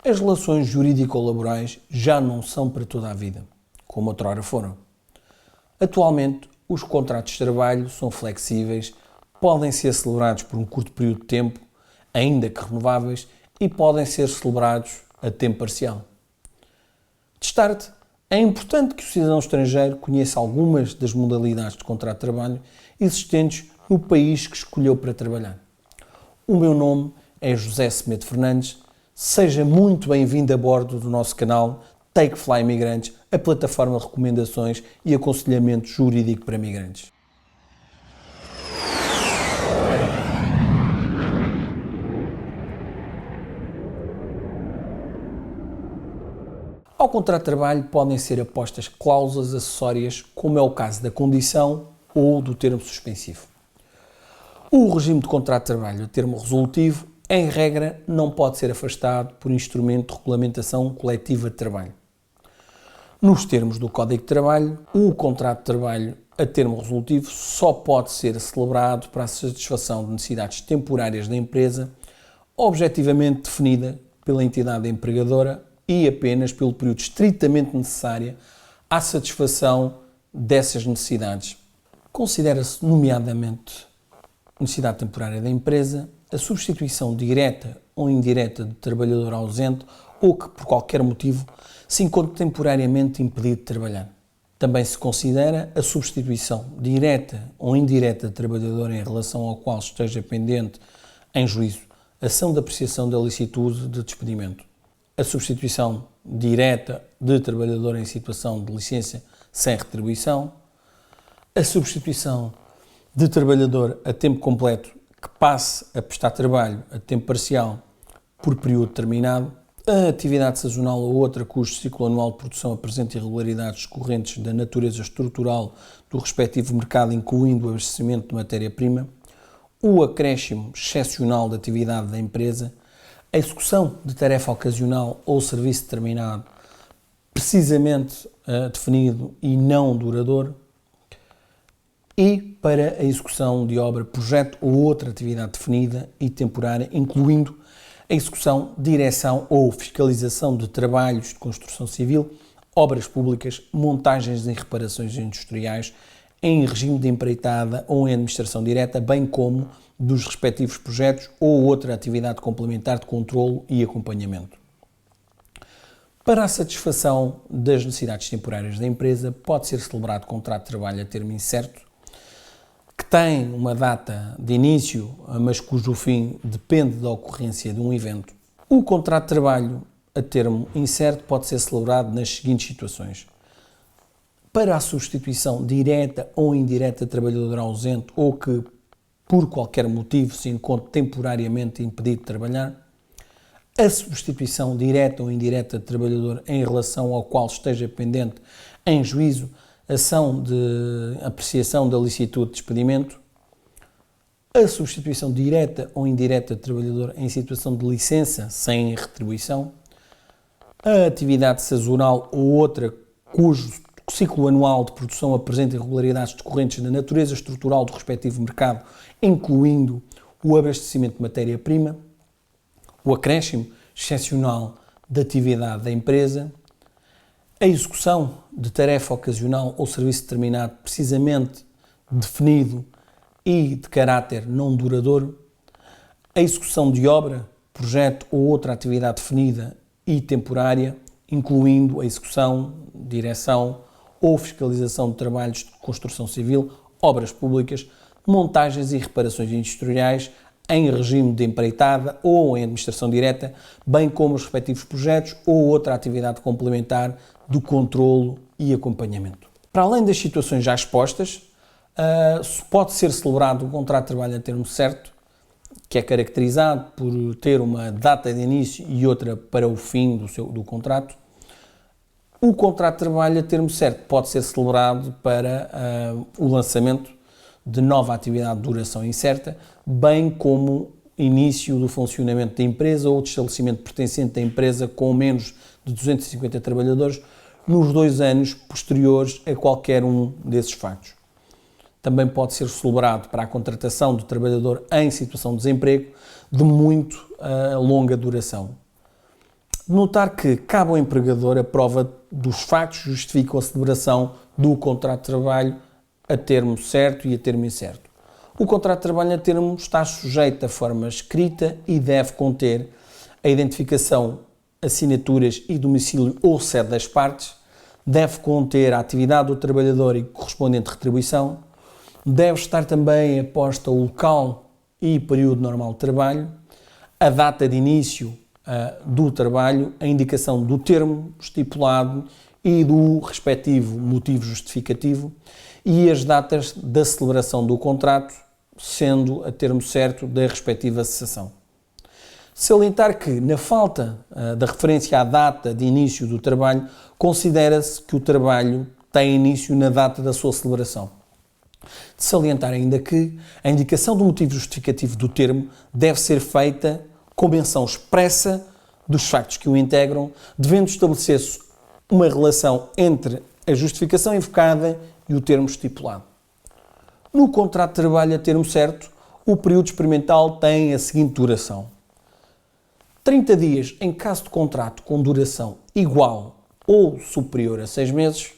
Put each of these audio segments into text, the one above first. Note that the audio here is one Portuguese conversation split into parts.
As relações jurídico-laborais já não são para toda a vida, como outrora foram. Atualmente, os contratos de trabalho são flexíveis, podem ser celebrados por um curto período de tempo, ainda que renováveis, e podem ser celebrados a tempo parcial. De start, é importante que o cidadão estrangeiro conheça algumas das modalidades de contrato de trabalho existentes no país que escolheu para trabalhar. O meu nome é José Semedo Fernandes. Seja muito bem-vindo a bordo do nosso canal Takefly Migrantes, a plataforma de recomendações e aconselhamento jurídico para migrantes. Ao contrato de trabalho podem ser apostas cláusulas acessórias, como é o caso da condição ou do termo suspensivo. O regime de contrato de trabalho a termo resolutivo, em regra, não pode ser afastado por instrumento de regulamentação coletiva de trabalho. Nos termos do Código de Trabalho, o contrato de trabalho a termo resolutivo só pode ser celebrado para a satisfação de necessidades temporárias da empresa, objetivamente definida pela entidade empregadora e apenas pelo período estritamente necessário à satisfação dessas necessidades. Considera-se, nomeadamente, necessidade temporária da empresa, a substituição direta ou indireta de trabalhador ausente ou que, por qualquer motivo, se encontre temporariamente impedido de trabalhar. Também se considera a substituição direta ou indireta de trabalhador em relação ao qual esteja pendente, em juízo, ação de apreciação da licitude de despedimento. A substituição direta de trabalhador em situação de licença sem retribuição. A substituição de trabalhador a tempo completo que passe a prestar trabalho a tempo parcial por período determinado. A atividade sazonal ou outra cujo ciclo anual de produção apresenta irregularidades decorrentes da natureza estrutural do respectivo mercado, incluindo o abastecimento de matéria-prima. O acréscimo excepcional da atividade da empresa. A execução de tarefa ocasional ou serviço determinado, precisamente definido e não duradouro. E para a execução de obra, projeto ou outra atividade definida e temporária, incluindo a execução, direção ou fiscalização de trabalhos de construção civil, obras públicas, montagens e reparações industriais, em regime de empreitada ou em administração direta, bem como dos respectivos projetos ou outra atividade complementar de controlo e acompanhamento. Para a satisfação das necessidades temporárias da empresa, pode ser celebrado contrato de trabalho a termo incerto, que tem uma data de início, mas cujo fim depende da ocorrência de um evento. O contrato de trabalho a termo incerto pode ser celebrado nas seguintes situações: para a substituição direta ou indireta de trabalhador ausente ou que, por qualquer motivo, se encontre temporariamente impedido de trabalhar, a substituição direta ou indireta de trabalhador em relação ao qual esteja pendente em juízo ação de apreciação da licitude de despedimento, a substituição direta ou indireta de trabalhador em situação de licença sem retribuição, a atividade sazonal ou outra cujo ciclo anual de produção apresenta irregularidades decorrentes da natureza estrutural do respectivo mercado, incluindo o abastecimento de matéria-prima, o acréscimo excepcional da atividade da empresa, a execução de tarefa ocasional ou serviço determinado precisamente definido e de caráter não duradouro, a execução de obra, projeto ou outra atividade definida e temporária, incluindo a execução, direção ou fiscalização de trabalhos de construção civil, obras públicas, montagens e reparações industriais em regime de empreitada ou em administração direta, bem como os respectivos projetos ou outra atividade complementar do controlo e acompanhamento. Para além das situações já expostas, pode ser celebrado um contrato de trabalho a termo certo, que é caracterizado por ter uma data de início e outra para o fim do contrato. O contrato de trabalho a termo certo pode ser celebrado para o lançamento de nova atividade de duração incerta, bem como início do funcionamento da empresa ou de estabelecimento pertencente da empresa com menos de 250 trabalhadores nos 2 anos posteriores a qualquer um desses factos. Também pode ser celebrado para a contratação do trabalhador em situação de desemprego de muito longa duração. de notar que cabe ao empregador a prova dos factos que justificam a celebração do contrato de trabalho a termo certo e a termo incerto. O contrato de trabalho a termo está sujeito à forma escrita e deve conter a identificação, assinaturas e domicílio ou sede das partes, deve conter a atividade do trabalhador e correspondente retribuição, deve estar também aposta o local e período normal de trabalho, a data de início do trabalho, a indicação do termo estipulado e do respectivo motivo justificativo e as datas da celebração do contrato, sendo a termo certo da respectiva cessação. Salientar que, na falta da referência à data de início do trabalho, considera-se que o trabalho tem início na data da sua celebração. De salientar ainda que a indicação do motivo justificativo do termo deve ser feita com menção expressa dos factos que o integram, devendo estabelecer-se uma relação entre a justificação invocada e o termo estipulado. No contrato de trabalho a termo certo, o período experimental tem a seguinte duração: 30 dias em caso de contrato com duração igual ou superior a 6 meses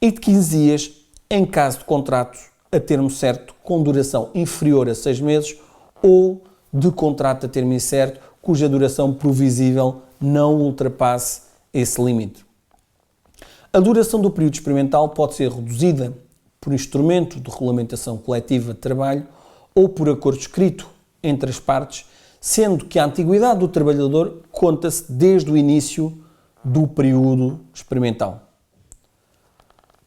e de 15 dias em caso de contrato a termo certo com duração inferior a 6 meses ou de contrato a termo incerto cuja duração provisível não ultrapasse esse limite. A duração do período experimental pode ser reduzida por instrumento de regulamentação coletiva de trabalho ou por acordo escrito entre as partes, sendo que a antiguidade do trabalhador conta-se desde o início do período experimental.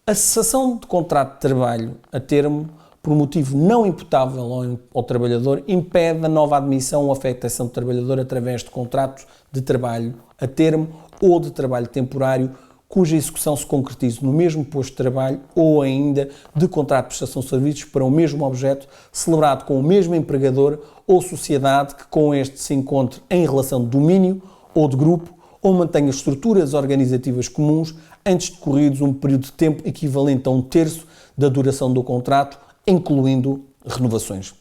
A cessação de contrato de trabalho a termo, por motivo não imputável ao trabalhador, impede a nova admissão ou afetação do trabalhador através de contrato de trabalho a termo ou de trabalho temporário, cuja execução se concretize no mesmo posto de trabalho ou ainda de contrato de prestação de serviços para o mesmo objeto, celebrado com o mesmo empregador ou sociedade que com este se encontre em relação de domínio ou de grupo ou mantenha estruturas organizativas comuns antes decorridos um período de tempo equivalente a 1/3 da duração do contrato, incluindo renovações.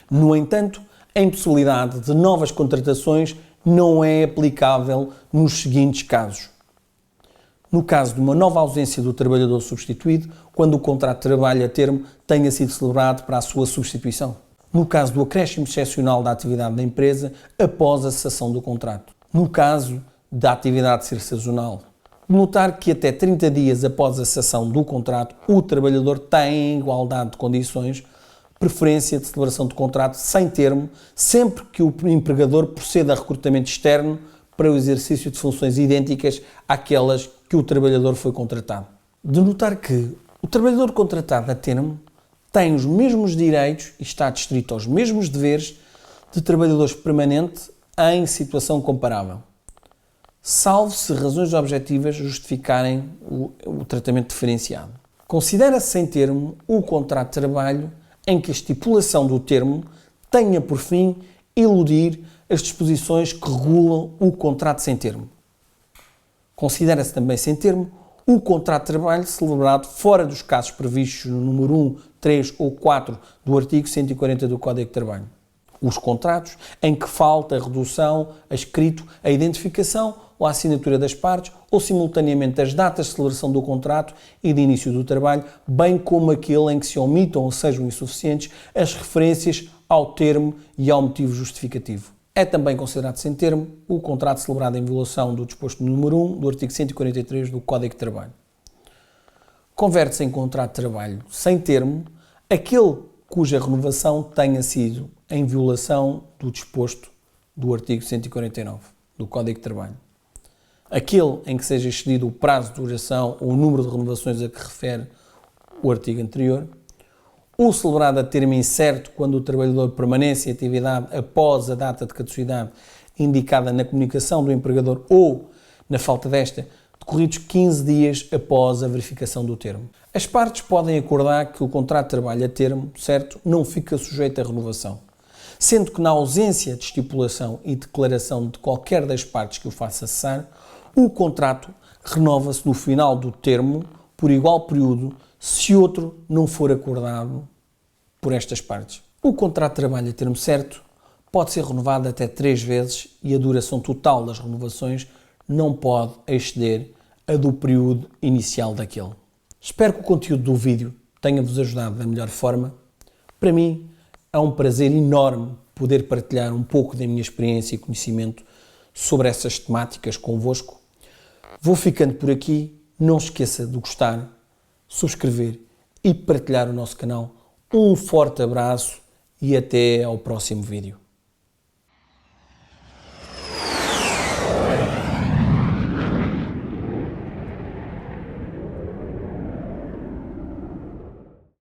No entanto, a impossibilidade de novas contratações não é aplicável nos seguintes casos: no caso de uma nova ausência do trabalhador substituído, quando o contrato de trabalho a termo tenha sido celebrado para a sua substituição. No caso do acréscimo excepcional da atividade da empresa após a cessação do contrato. No caso da atividade ser sazonal. Notar que até 30 dias após a cessação do contrato, o trabalhador tem, em igualdade de condições, preferência de celebração de contrato sem termo, sempre que o empregador proceda a recrutamento externo para o exercício de funções idênticas àquelas que o trabalhador foi contratado. De notar que o trabalhador contratado a termo tem os mesmos direitos e está adscrito aos mesmos deveres de trabalhadores permanentes em situação comparável, salvo se razões objetivas justificarem o tratamento diferenciado. Considera-se sem termo o contrato de trabalho em que a estipulação do termo tenha por fim eludir as disposições que regulam o contrato sem termo. Considera-se também sem termo o contrato de trabalho celebrado fora dos casos previstos no número 1, 3 ou 4 do artigo 140 do Código de Trabalho. Os contratos em que falta a redução, a escrito, a identificação ou a assinatura das partes ou simultaneamente as datas de celebração do contrato e de início do trabalho, bem como aquele em que se omitam ou sejam insuficientes as referências ao termo e ao motivo justificativo. É também considerado sem termo o contrato celebrado em violação do disposto no número 1 do artigo 143 do Código de Trabalho. Converte-se em contrato de trabalho sem termo aquele cuja renovação tenha sido em violação do disposto do artigo 149 do Código de Trabalho. Aquele em que seja excedido o prazo de duração ou o número de renovações a que refere o artigo anterior, ou celebrado a termo incerto quando o trabalhador permanece em atividade após a data de caducidade indicada na comunicação do empregador ou, na falta desta, decorridos 15 dias após a verificação do termo. As partes podem acordar que o contrato de trabalho a termo certo não fica sujeito à renovação, sendo que na ausência de estipulação e declaração de qualquer das partes que o faça cessar, o contrato renova-se no final do termo por igual período se outro não for acordado por estas partes. O contrato de trabalho a termo certo pode ser renovado até 3 vezes e a duração total das renovações não pode exceder a do período inicial daquele. Espero que o conteúdo do vídeo tenha-vos ajudado da melhor forma. Para mim é um prazer enorme poder partilhar um pouco da minha experiência e conhecimento sobre essas temáticas convosco. Vou ficando por aqui. Não esqueça de gostar, subscrever e partilhar o nosso canal. Um forte abraço e até ao próximo vídeo.